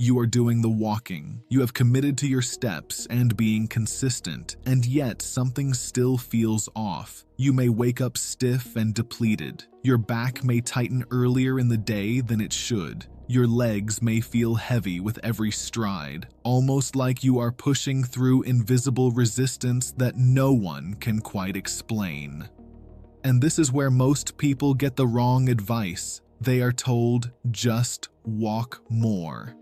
You are doing the walking. You have committed to your steps and being consistent, and yet something still feels off. You may wake up stiff and depleted. Your back may tighten earlier in the day than it should. Your legs may feel heavy with every stride, almost like you are pushing through invisible resistance that no one can quite explain. And this is where most people get the wrong advice. They are told, just walk more.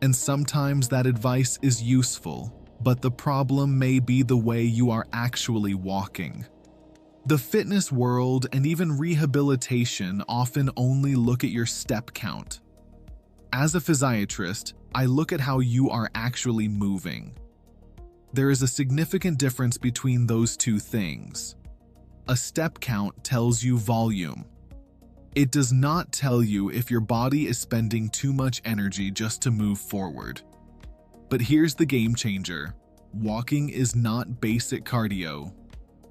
And sometimes that advice is useful, but the problem may be the way you are actually walking. The fitness world and even rehabilitation often only look at your step count. As a physiatrist, I look at how you are actually moving. There is a significant difference between those two things. A step count tells you volume. It does not tell you if your body is spending too much energy just to move forward. But here's the game changer. Walking is not basic cardio.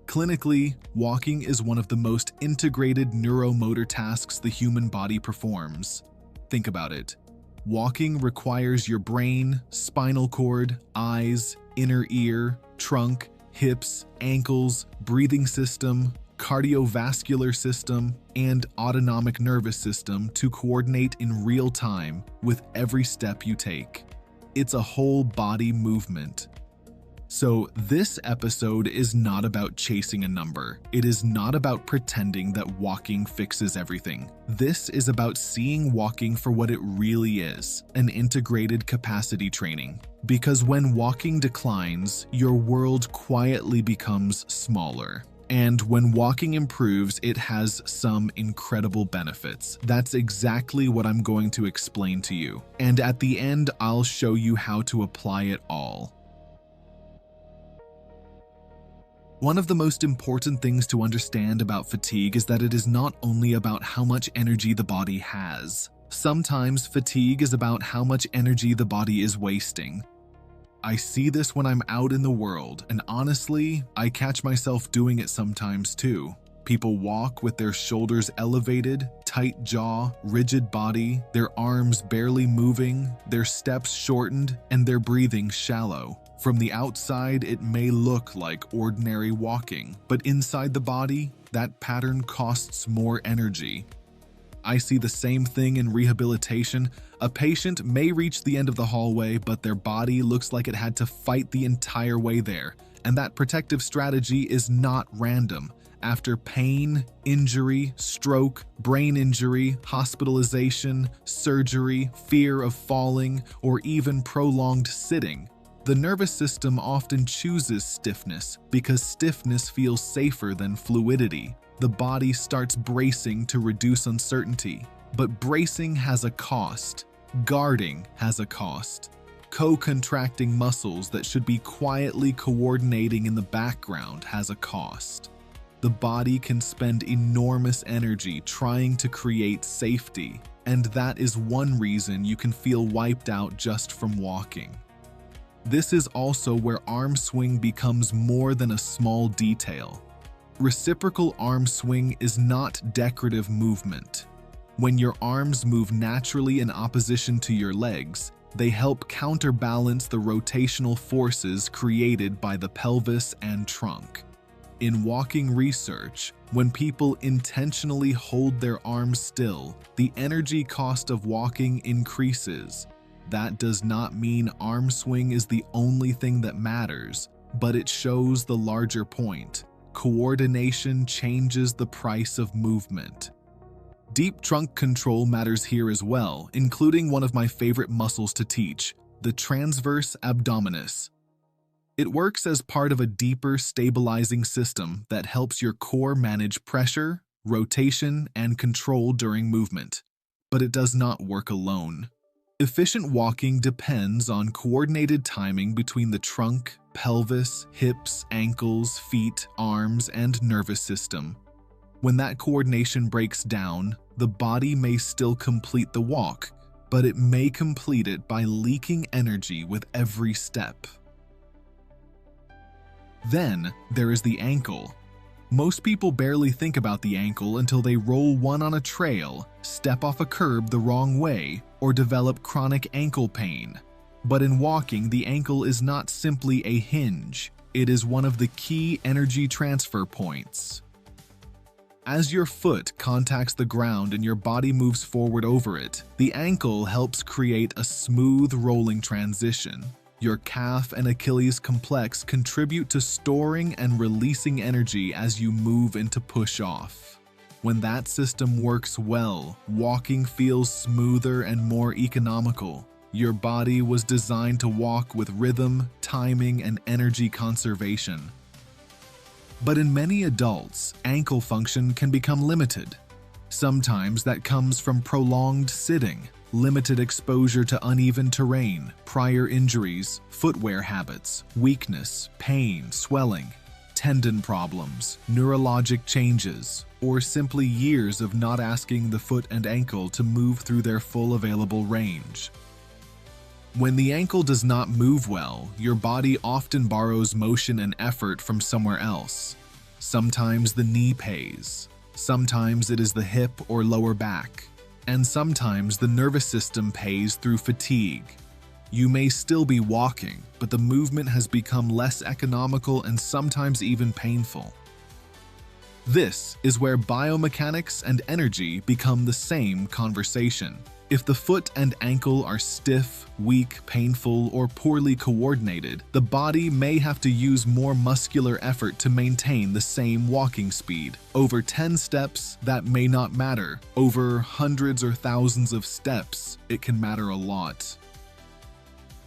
Clinically, walking is one of the most integrated neuromotor tasks the human body performs. Think about it. Walking requires your brain, spinal cord, eyes, inner ear, trunk, hips, ankles, breathing system, cardiovascular system, and autonomic nervous system to coordinate in real time with every step you take. It's a whole body movement. So this episode is not about chasing a number. It is not about pretending that walking fixes everything. This is about seeing walking for what it really is, an integrated capacity training. Because when walking declines, your world quietly becomes smaller. And when walking improves, it has some incredible benefits. That's exactly what I'm going to explain to you. And at the end, I'll show you how to apply it all. One of the most important things to understand about fatigue is that it is not only about how much energy the body has. Sometimes fatigue is about how much energy the body is wasting. I see this when I'm out in the world, and honestly, I catch myself doing it sometimes too. People walk with their shoulders elevated, tight jaw, rigid body, their arms barely moving, their steps shortened, and their breathing shallow. From the outside, it may look like ordinary walking, but inside the body, that pattern costs more energy. I see the same thing in rehabilitation. A patient may reach the end of the hallway, but their body looks like it had to fight the entire way there. And that protective strategy is not random. After pain, injury, stroke, brain injury, hospitalization, surgery, fear of falling, or even prolonged sitting, the nervous system often chooses stiffness because stiffness feels safer than fluidity. The body starts bracing to reduce uncertainty. But bracing has a cost. Guarding has a cost. Co-contracting muscles that should be quietly coordinating in the background has a cost. The body can spend enormous energy trying to create safety, and that is one reason you can feel wiped out just from walking. This is also where arm swing becomes more than a small detail. Reciprocal arm swing is not decorative movement. When your arms move naturally in opposition to your legs, they help counterbalance the rotational forces created by the pelvis and trunk. In walking research, when people intentionally hold their arms still, the energy cost of walking increases. That does not mean arm swing is the only thing that matters, but it shows the larger point. Coordination changes the price of movement. Deep trunk control matters here as well, including one of my favorite muscles to teach, the transverse abdominis. It works as part of a deeper stabilizing system that helps your core manage pressure, rotation, and control during movement. But it does not work alone. Efficient walking depends on coordinated timing between the trunk, pelvis, hips, ankles, feet, arms, and nervous system. When that coordination breaks down, the body may still complete the walk, but it may complete it by leaking energy with every step. Then there is the ankle. Most people barely think about the ankle until they roll one on a trail, step off a curb the wrong way, or develop chronic ankle pain. But in walking, the ankle is not simply a hinge. It is one of the key energy transfer points. As your foot contacts the ground and your body moves forward over it, the ankle helps create a smooth rolling transition. Your calf and Achilles complex contribute to storing and releasing energy as you move into push-off. When that system works well, walking feels smoother and more economical. Your body was designed to walk with rhythm, timing, and energy conservation. But in many adults, ankle function can become limited. Sometimes that comes from prolonged sitting, limited exposure to uneven terrain, prior injuries, footwear habits, weakness, pain, swelling, tendon problems, neurologic changes, or simply years of not asking the foot and ankle to move through their full available range. When the ankle does not move well, your body often borrows motion and effort from somewhere else. Sometimes the knee pays, sometimes it is the hip or lower back, and sometimes the nervous system pays through fatigue. You may still be walking, but the movement has become less economical and sometimes even painful. This is where biomechanics and energy become the same conversation. If the foot and ankle are stiff, weak, painful, or poorly coordinated, the body may have to use more muscular effort to maintain the same walking speed. Over 10 steps, that may not matter. Over hundreds or thousands of steps, it can matter a lot.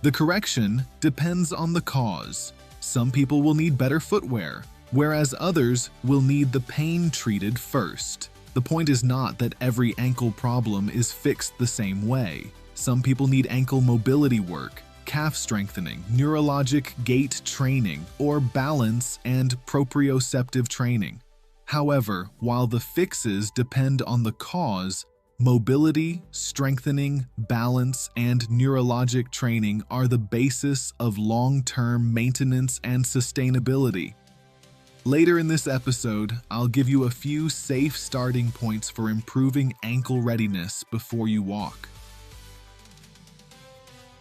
The correction depends on the cause. Some people will need better footwear, whereas others will need the pain treated first. The point is not that every ankle problem is fixed the same way. Some people need ankle mobility work, calf strengthening, neurologic gait training, or balance and proprioceptive training. However, while the fixes depend on the cause, mobility, strengthening, balance, and neurologic training are the basis of long-term maintenance and sustainability. Later in this episode, I'll give you a few safe starting points for improving ankle readiness before you walk.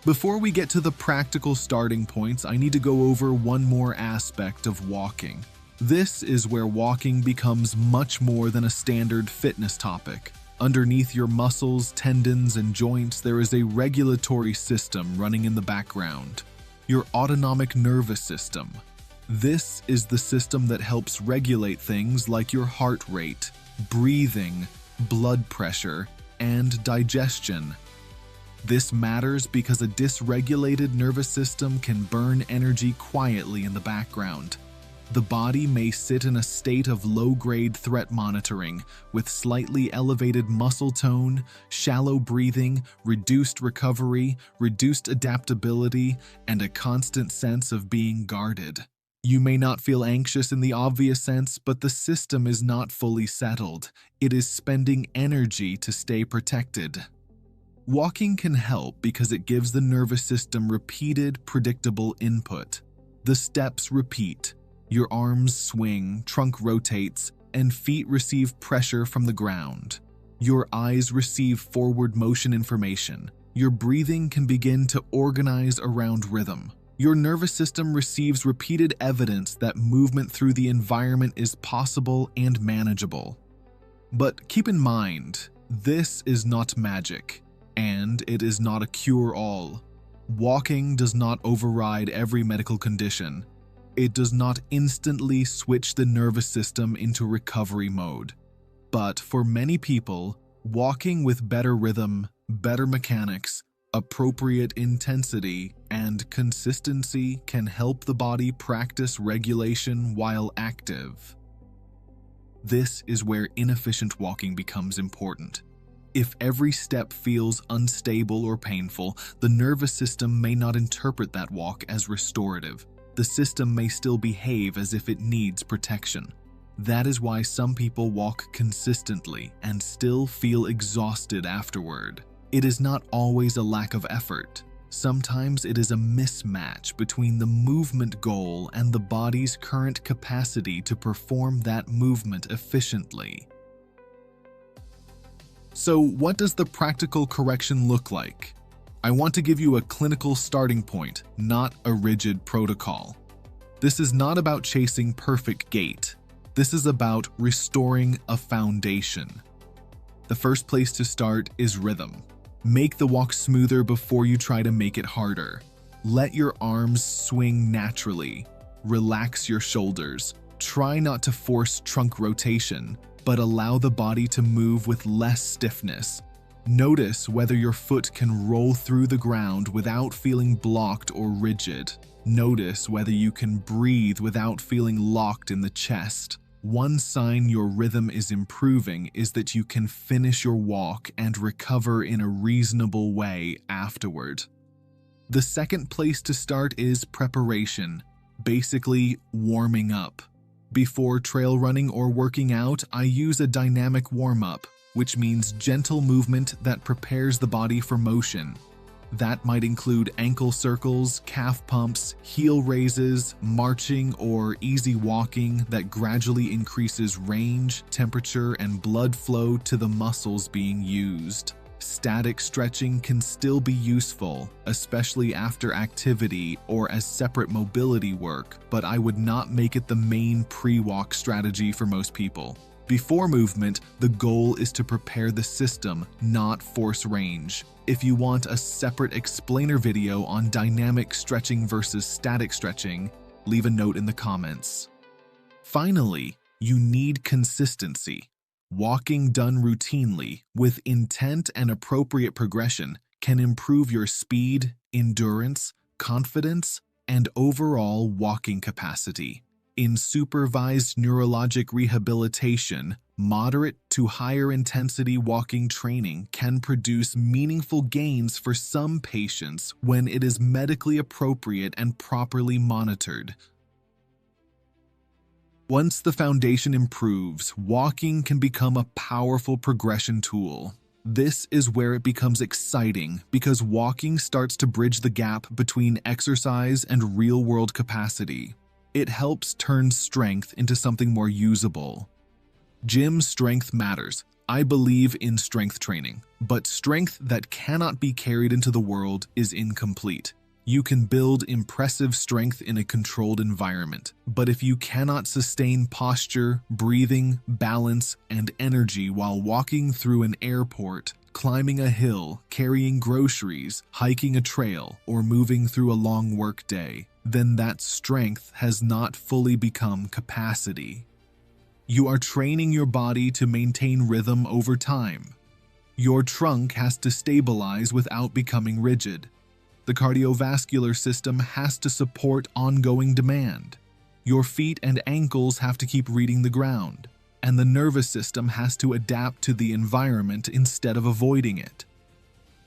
Before we get to the practical starting points, I need to go over one more aspect of walking. This is where walking becomes much more than a standard fitness topic. Underneath your muscles, tendons, and joints, there is a regulatory system running in the background. Your autonomic nervous system. This is the system that helps regulate things like your heart rate, breathing, blood pressure, and digestion. This matters because a dysregulated nervous system can burn energy quietly in the background. The body may sit in a state of low-grade threat monitoring with slightly elevated muscle tone, shallow breathing, reduced recovery, reduced adaptability, and a constant sense of being guarded. You may not feel anxious in the obvious sense, but the system is not fully settled. It is spending energy to stay protected. Walking can help because it gives the nervous system repeated, predictable input. The steps repeat. Your arms swing, trunk rotates, and feet receive pressure from the ground. Your eyes receive forward motion information. Your breathing can begin to organize around rhythm. Your nervous system receives repeated evidence that movement through the environment is possible and manageable. But keep in mind, this is not magic, and it is not a cure-all. Walking does not override every medical condition. It does not instantly switch the nervous system into recovery mode. But for many people, walking with better rhythm, better mechanics, appropriate intensity, and consistency can help the body practice regulation while active. This is where inefficient walking becomes important. If every step feels unstable or painful, the nervous system may not interpret that walk as restorative. The system may still behave as if it needs protection. That is why some people walk consistently and still feel exhausted afterward. It is not always a lack of effort. Sometimes it is a mismatch between the movement goal and the body's current capacity to perform that movement efficiently. So, what does the practical correction look like? I want to give you a clinical starting point, not a rigid protocol. This is not about chasing perfect gait. This is about restoring a foundation. The first place to start is rhythm. Make the walk smoother before you try to make it harder. Let your arms swing naturally. Relax your shoulders. Try not to force trunk rotation, but allow the body to move with less stiffness. Notice whether your foot can roll through the ground without feeling blocked or rigid. Notice whether you can breathe without feeling locked in the chest. One sign your rhythm is improving is that you can finish your walk and recover in a reasonable way afterward. The second place to start is preparation, basically warming up. Before trail running or working out, I use a dynamic warm-up, which means gentle movement that prepares the body for motion. That might include ankle circles, calf pumps, heel raises, marching, or easy walking that gradually increases range, temperature, and blood flow to the muscles being used. Static stretching can still be useful, especially after activity or as separate mobility work, but I would not make it the main pre-walk strategy for most people. Before movement, the goal is to prepare the system, not force range. If you want a separate explainer video on dynamic stretching versus static stretching, leave a note in the comments. Finally, you need consistency. Walking done routinely, with intent and appropriate progression, can improve your speed, endurance, confidence, and overall walking capacity. In supervised neurologic rehabilitation, moderate to higher intensity walking training can produce meaningful gains for some patients when it is medically appropriate and properly monitored. Once the foundation improves, walking can become a powerful progression tool. This is where it becomes exciting because walking starts to bridge the gap between exercise and real-world capacity. It helps turn strength into something more usable. Gym strength matters. I believe in strength training, but strength that cannot be carried into the world is incomplete. You can build impressive strength in a controlled environment, but if you cannot sustain posture, breathing, balance, and energy while walking through an airport, climbing a hill, carrying groceries, hiking a trail, or moving through a long workday, then that strength has not fully become capacity. You are training your body to maintain rhythm over time. Your trunk has to stabilize without becoming rigid. The cardiovascular system has to support ongoing demand. Your feet and ankles have to keep reading the ground, and the nervous system has to adapt to the environment instead of avoiding it.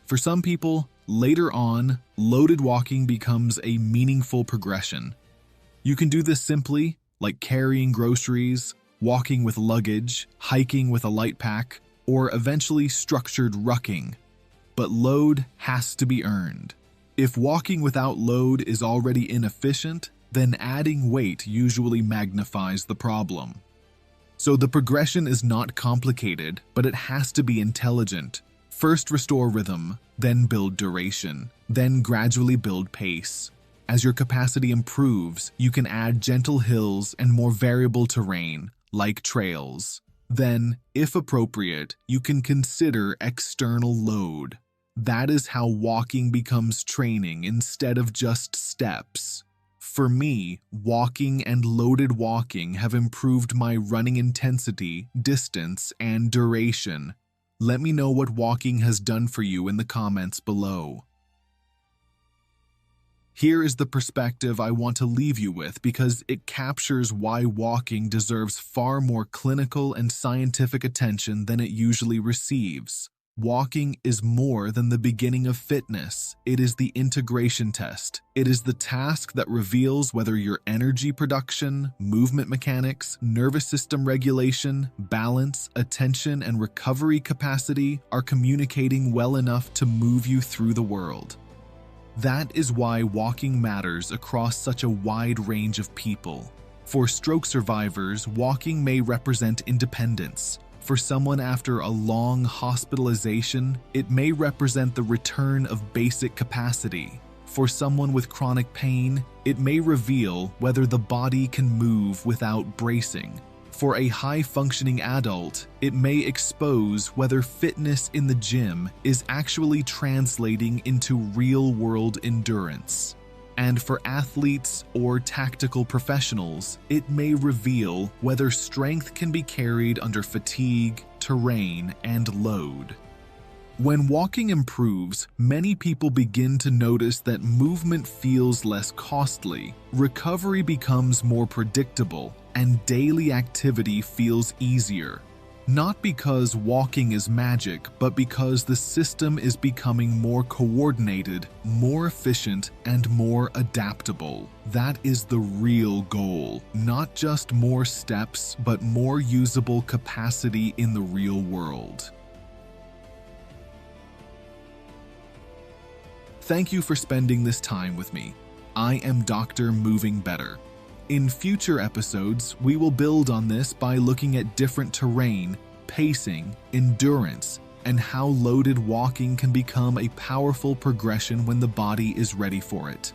For some people, later on, loaded walking becomes a meaningful progression. You can do this simply, like carrying groceries, walking with luggage, hiking with a light pack, or eventually structured rucking. But load has to be earned. If walking without load is already inefficient, then adding weight usually magnifies the problem. So the progression is not complicated, but it has to be intelligent. First restore rhythm, then build duration, then gradually build pace. As your capacity improves, you can add gentle hills and more variable terrain, like trails. Then, if appropriate, you can consider external load. That is how walking becomes training instead of just steps. For me, walking and loaded walking have improved my running intensity, distance, and duration. Let me know what walking has done for you in the comments below. Here is the perspective I want to leave you with because it captures why walking deserves far more clinical and scientific attention than it usually receives. Walking is more than the beginning of fitness. It is the integration test. It is the task that reveals whether your energy production, movement mechanics, nervous system regulation, balance, attention, and recovery capacity are communicating well enough to move you through the world. That is why walking matters across such a wide range of people. For stroke survivors, walking may represent independence. For someone after a long hospitalization, it may represent the return of basic capacity. For someone with chronic pain, it may reveal whether the body can move without bracing. For a high-functioning adult, it may expose whether fitness in the gym is actually translating into real-world endurance. And for athletes or tactical professionals, it may reveal whether strength can be carried under fatigue, terrain, and load. When walking improves, many people begin to notice that movement feels less costly, recovery becomes more predictable, and daily activity feels easier. Not because walking is magic, but because the system is becoming more coordinated, more efficient, and more adaptable. That is the real goal. Not just more steps, but more usable capacity in the real world. Thank you for spending this time with me. I am Dr. Moving Better. In future episodes, we will build on this by looking at different terrain, pacing, endurance, and how loaded walking can become a powerful progression when the body is ready for it.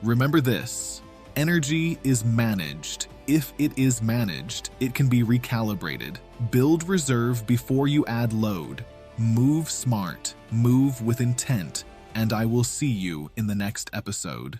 Remember this: energy is managed. If it is managed, it can be recalibrated. Build reserve before you add load. Move smart, move with intent, and I will see you in the next episode.